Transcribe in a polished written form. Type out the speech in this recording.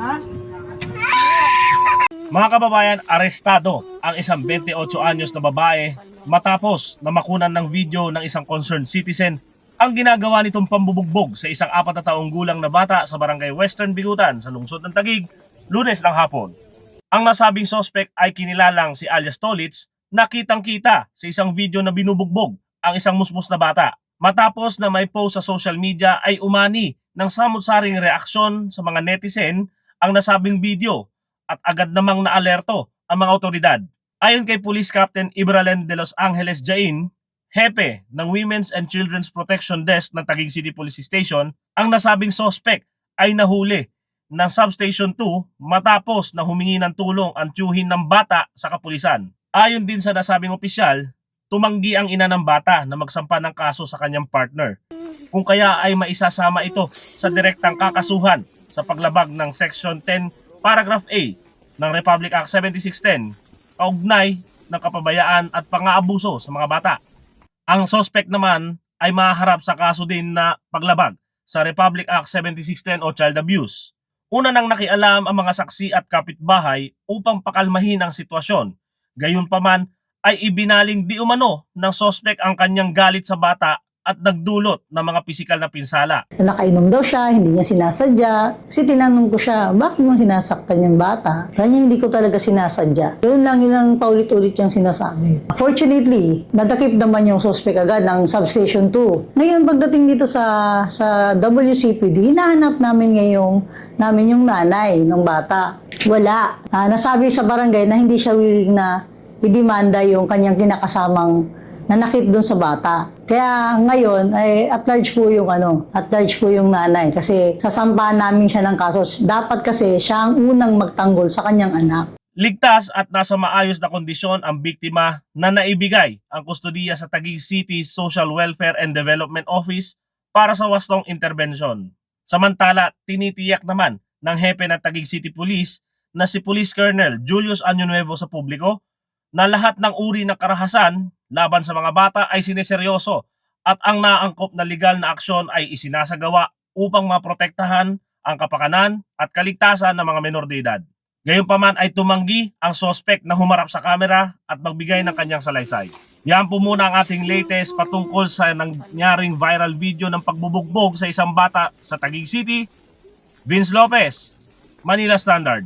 Ha? Mga kababayan, arestado ang isang 28 anyos na babae matapos na makunan ng video ng isang concerned citizen ang ginagawa nitong pambubugbog sa isang 4 na taong gulang na bata sa barangay Western Bigutan sa lungsod ng Taguig, Lunes ng hapon. Ang nasabing suspect ay kinilalang si alias Tolitz na kitang-kita sa isang video na binubugbog ang isang musmus na bata. Matapos na may post sa social media ay umani ng samut-saring reaksyon sa mga netizen ang nasabing video at agad namang naalerto ang mga otoridad. Ayon kay Police Captain Ibralen de Los Angeles Jain, hepe ng Women's and Children's Protection Desk ng Taguig City Police Station, ang nasabing suspect ay nahuli ng Substation 2 matapos na humingi ng tulong ang tiyuhin ng bata sa kapulisan. Ayon din sa nasabing opisyal, tumanggi ang ina ng bata na magsampa ng kaso sa kanyang partner, kung kaya ay maisasama ito sa direktang kakasuhan sa paglabag ng Section 10 Paragraph A ng Republic Act 7610 kaugnay ng kapabayaan at pang-aabuso sa mga bata. Ang suspect naman ay mahaharap sa kaso din na paglabag sa Republic Act 7610 o Child Abuse. Una nang nakialam ang mga saksi at kapitbahay upang pakalmahin ang sitwasyon. Gayunpaman ay ibinaling di umano ng suspect ang kanyang galit sa bata at nagdulot ng mga pisikal na pinsala. Nakainom daw siya, hindi niya sinasadya. Kasi tinanong ko siya, bakit mo sinasaktan yung bata? Kanya hindi ko talaga sinasadya. Ganun lang ilang paulit-ulit yung sinasabi. Fortunately, nadakip naman yung suspect agad ng Substation 2. Ngayon, pagdating dito sa WCPD, hinahanap namin yung nanay ng bata. Wala. Nasabi sa barangay na hindi siya willing na idemanda yung kanyang kinakasamang nanakit doon sa bata. Kaya ngayon ay at large po yung nanay kasi sasampahan namin siya ng kaso. Dapat kasi siya ang unang magtanggol sa kanyang anak. Ligtas at nasa maayos na kondisyon ang biktima na naibigay ang kustudiya sa Taguig City Social Welfare and Development Office para sa wastong interbensyon. Samantala, tinitiyak naman ng hepe ng Taguig City Police na si Police Colonel Julius Año Nuevo sa publiko na lahat ng uri ng karahasan laban sa mga bata ay sineseryoso at ang naangkop na legal na aksyon ay isinasagawa upang maprotektahan ang kapakanan at kaligtasan ng mga menor de edad. Gayunpaman ay tumanggi ang suspect na humarap sa kamera at magbigay ng kanyang salaysay. Yan po muna ang ating latest patungkol sa nangyaring viral video ng pagbubugbog sa isang bata sa Taguig City. Vince Lopez, Manila Standard.